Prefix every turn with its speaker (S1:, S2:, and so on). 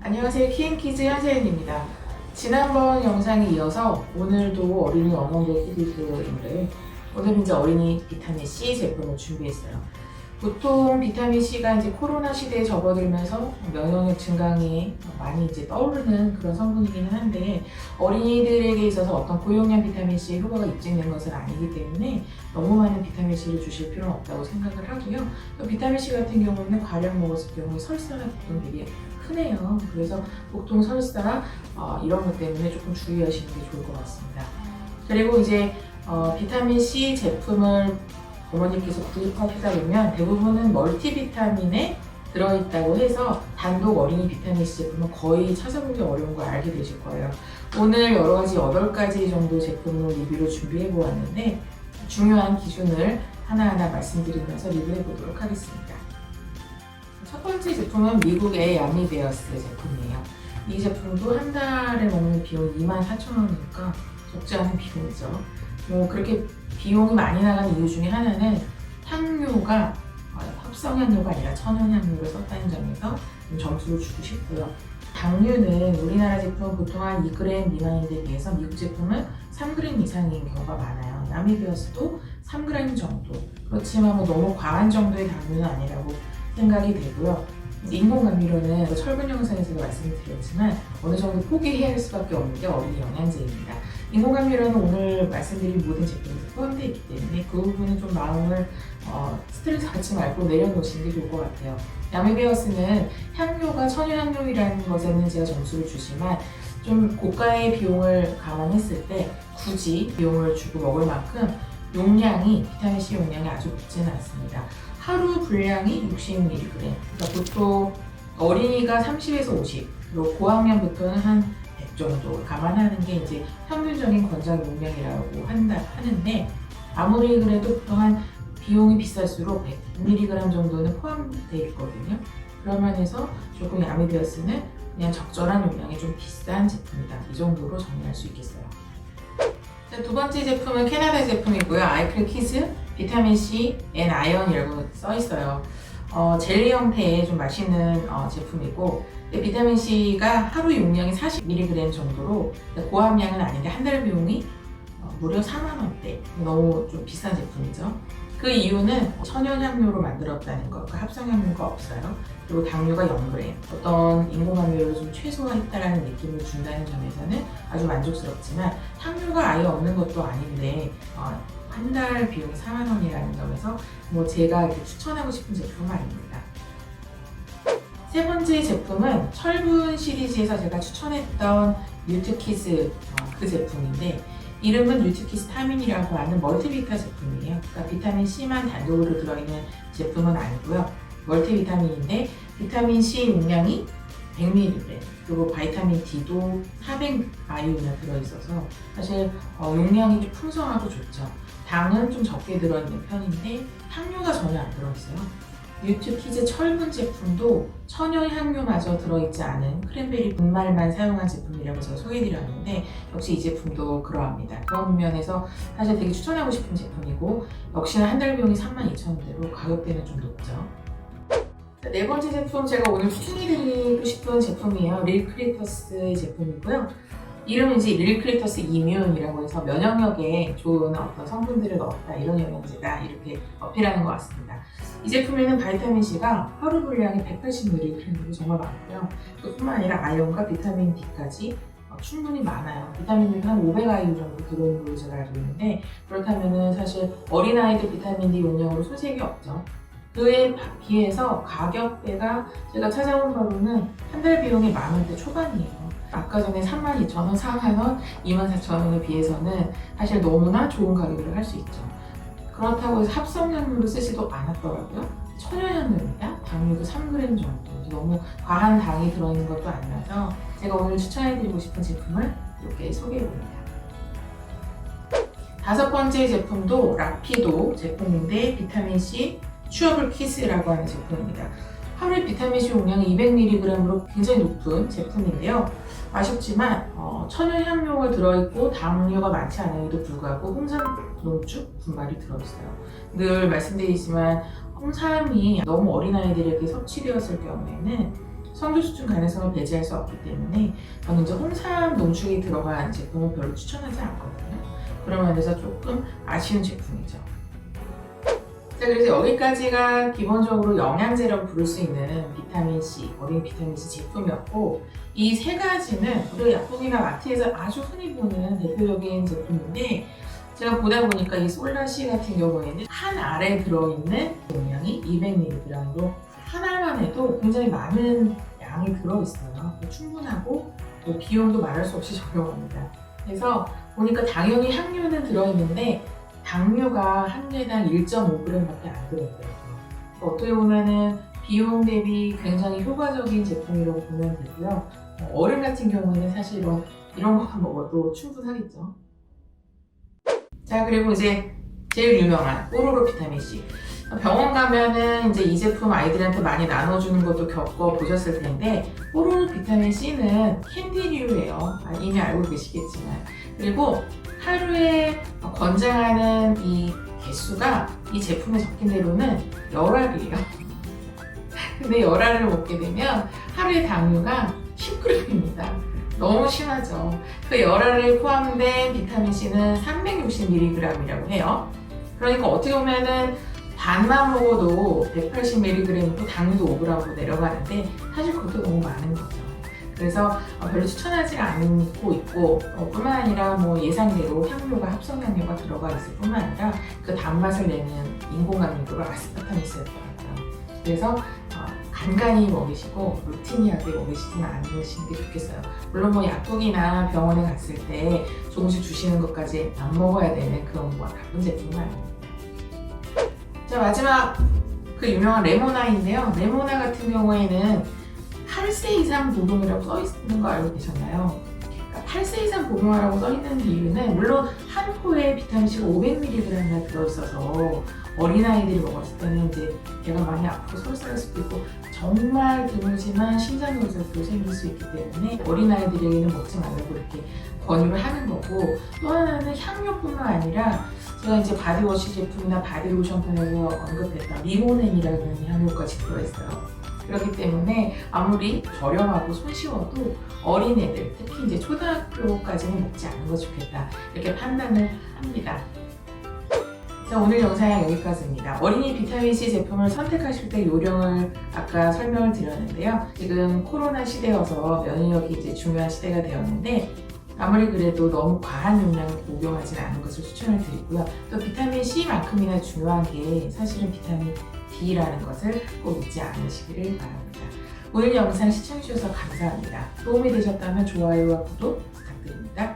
S1: 안녕하세요. 키엔키즈 현세은입니다. 지난번 영상에 이어서 오늘도 어린이 원형제 시리즈인데 오늘은 이제 어린이 비타민 C 제품을 준비했어요. 보통 비타민 C가 이제 코로나 시대에 접어들면서 면역력 증강에 많이 이제 떠오르는 그런 성분이기는 한데 어린이들에게 있어서 어떤 고용량 비타민 C의 효과가 입증된 것은 아니기 때문에 너무 많은 비타민 C를 주실 필요는 없다고 생각을 하고요. 또 비타민 C 같은 경우는 과량 먹었을 경우에 설사가 보통 되게 크네요. 그래서 보통 설사 이런 것 때문에 조금 주의하시는 게 좋을 것 같습니다. 그리고 이제 비타민 C 제품을 어머니께서 구입하시다 보면 대부분은 멀티비타민에 들어있다고 해서 단독 어린이 비타민 C 제품은 거의 찾아보기 어려운 걸 알게 되실 거예요. 오늘 여러 가지 8가지 정도 제품을 리뷰로 준비해 보았는데 중요한 기준을 하나하나 말씀드리면서 리뷰해 보도록 하겠습니다. 첫 번째 제품은 미국의 야미베어스 제품이에요. 이 제품도 한 달에 먹는 비용 24,000원이니까 적지 않은 비용이죠. 그렇게 비용이 많이 나가는 이유 중에 하나는 향료가 합성향료가 아니라 천연향료를 썼다는 점에서 좀 점수를 주고 싶고요. 당류는 우리나라 제품은 보통 한 2g 미만인데 비해서 미국 제품은 3g 이상인 경우가 많아요. 야미베어스도 3g 정도. 그렇지만 너무 과한 정도의 당류는 아니라고 생각이 되고요. 인공감미료는 철분 영상에서도 말씀을 드렸지만 어느 정도 포기해야 할 수밖에 없는 게 어린이 영양제입니다. 인공감미료는 오늘 말씀드린 모든 제품에 포함되어 있기 때문에 그 부분은 좀 마음을 스트레스 받지 말고 내려놓으시는 게 좋을 것 같아요. 야미베어스는 향료가 천연향료이라는 것에는 제가 점수를 주지만 좀 고가의 비용을 감안했을 때 굳이 비용을 주고 먹을 만큼 용량이 비타민C 용량이 아주 높지는 않습니다. 하루 분량이 60mg. 그러니까 보통 어린이가 30에서 50, 그리고 고학년부터는 한 100 정도 감안하는 게 이제 평균적인 권장 용량이라고 하는데 아무리 그래도 보통 한 비용이 비쌀수록 100mg 정도는 포함되어 있거든요. 그런 면에서 조금 야미베어스는 그냥 적절한 용량이 좀 비싼 제품이다. 이 정도로 정리할 수 있겠어요. 자, 두 번째 제품은 캐나다 제품이고요. 아이클 키즈 비타민C 앤 아연이라고 써있어요. 젤리 형태의 좀 맛있는 제품이고 비타민C가 하루 용량이 40mg 정도로 고함량은 아닌데 한 달 비용이 무려 4만원대. 너무 좀 비싼 제품이죠. 그 이유는 천연향료로 만들었다는 것, 그러니까 합성향료가 없어요. 그리고 당류가 0g. 어떤 인공함유를 좀 최소화했다라는 느낌을 준다는 점에서는 아주 만족스럽지만 향료가 아예 없는 것도 아닌데 한 달 비용이 4만원이라는 점에서 제가 이렇게 추천하고 싶은 제품은 아닙니다. 세 번째 제품은 철분 시리즈에서 제가 추천했던 뉴트키즈 그 제품인데 이름은 뉴트키스타민이라고 하는 멀티비타 제품이에요. 그러니까 비타민 C만 단독으로 들어있는 제품은 아니고요. 멀티비타민인데 비타민 C 용량이 100mg 그리고 바이타민 D도 400IU나 들어있어서 사실 용량이 좀 풍성하고 좋죠. 당은 좀 적게 들어있는 편인데 향료가 전혀 안 들어있어요. 뉴트키즈 철분 제품도 천연 향료마저 들어있지 않은 크랜베리 분말만 사용한 제품이라고 제가 소개해드렸는데 역시 이 제품도 그러합니다. 그런 면에서 사실 되게 추천하고 싶은 제품이고 역시나 한 달 비용이 32,000원대로 가격대는 좀 높죠. 네 번째 제품 제가 오늘 추천해드리고 싶은 제품이에요. 릴크리터스의 제품이고요. 이름은 이제 릴크리터스 이뮨이라고 해서 면역력에 좋은 어떤 성분들을 넣었다 이런 영양제다 이렇게 어필하는 것 같습니다. 이 제품에는 바이타민C가 하루 분량이 180mg로 정말 많고요. 그뿐만 아니라 아연과 비타민 D까지 충분히 많아요. 비타민 D가 한 500IU 정도 들어있는 걸로 제가 알고 있는데 그렇다면 사실 어린아이들 비타민 D 용량으로 손색이 없죠. 그에 비해서 가격대가 제가 찾아온 바로는 한 달 비용이 10,000원대 초반이에요. 아까 전에 32,000원, 4만원, 24,000원에 비해서는 사실 너무나 좋은 가격을 할 수 있죠. 그렇다고 해서 합성향료를 쓰지도 않았더라고요. 천연향료입니다. 당류도 3g 정도. 너무 과한 당이 들어있는 것도 아니라서 제가 오늘 추천해드리고 싶은 제품을 이렇게 소개해봅니다. 다섯 번째 제품도 라피도 제품인데 비타민C 슈어블 키스라고 하는 제품입니다. 하루에 비타민C 용량이 200mg으로 굉장히 높은 제품인데요. 아쉽지만 천연향료가 들어있고 당류가 많지 않음에도 불구하고 홍삼 농축 분말이 들어있어요. 늘 말씀드리지만 홍삼이 너무 어린아이들에게 섭취되었을 경우에는 성교수증 가능성을 배제할 수 없기 때문에 저는 이제 홍삼 농축이 들어간 제품은 별로 추천하지 않거든요. 그런 면에서 조금 아쉬운 제품이죠. 자, 그래서 여기까지가 기본적으로 영양제라고 부를 수 있는 비타민C, 어린 비타민C 제품이었고, 이 세 가지는 우리 약국이나 마트에서 아주 흔히 보는 대표적인 제품인데, 제가 보다 보니까 이 솔라C 같은 경우에는 한 알에 들어있는 용량이 200mg으로 한 알만 해도 굉장히 많은 양이 들어있어요. 충분하고 비용도 말할 수 없이 저렴합니다. 그래서 보니까 당연히 향료는 들어있는데 당류가 한 개당 1.5g밖에 안 들어있더라고요. 어떻게 보면은 비용 대비 굉장히 효과적인 제품이라고 보면 되고요. 어른 같은 경우에는 사실 이런 거 먹어도 충분하겠죠. 자, 그리고 이제 제일 유명한 뽀로로 비타민C. 병원 가면은 이제 이 제품 아이들한테 많이 나눠주는 것도 겪어보셨을 텐데, 뽀로로 비타민C는 캔디류예요. 이미 알고 계시겠지만. 그리고 하루에 권장하는 이 개수가 이 제품에 적힌 대로는 10알이에요. 근데 10알을 먹게 되면 하루에 당류가 10g입니다. 너무 심하죠. 그 10알에 포함된 비타민C는 360mg이라고 해요. 그러니까 어떻게 보면은 반만 먹어도 180mg이고 당류도 5g으로 내려가는데 사실 그것도 너무 많은 거죠. 그래서 별로 추천하지 않고 있고, 뿐만 아니라 예상대로 향료가 합성 향료가 들어가 있을 뿐만 아니라 그 단맛을 내는 인공감미료로 아스파탐이스였더라고요. 그래서 간간히 먹이시고 루틴이하게 먹이시지는 않으시는 게 좋겠어요. 물론 약국이나 병원에 갔을 때 조금씩 주시는 것까지 안 먹어야 되는 그런 나쁜 제품은 아닙니다. 자, 마지막 그 유명한 레모나인데요. 레모나 같은 경우에는 8세 이상 복용이라고 써 있는 거 알고 계셨나요? 8세 이상 복용하라고 써 있는 이유는 물론 한 포에 비타민C가 500mg나 들어있어서 어린아이들이 먹었을 때는 이제 배가 많이 아프고 설사할 수도 있고 정말 드물지만 심장경색도 생길 수 있기 때문에 어린아이들에게는 먹지 말라고 이렇게 권유를 하는 거고, 또 하나는 향료뿐만 아니라 제가 이제 바디워시 제품이나 바디로션 편에서 언급했던 리모넨이라는 향료까지 들어있어요. 그렇기 때문에 아무리 저렴하고 손쉬워도 어린애들, 특히 이제 초등학교까지는 먹지 않는 게 좋겠다, 이렇게 판단을 합니다. 자, 오늘 영상은 여기까지입니다. 어린이 비타민C 제품을 선택하실 때 요령을 아까 설명을 드렸는데요. 지금 코로나 시대여서 면역력이 이제 중요한 시대가 되었는데, 아무리 그래도 너무 과한 용량을 복용하지 않는 것을 추천을 드리고요. 또 비타민C만큼이나 중요한 게 사실은 비타민 D라는 것을 꼭 잊지 않으시기를 바랍니다. 오늘 영상 시청해주셔서 감사합니다. 도움이 되셨다면 좋아요와 구독 부탁드립니다.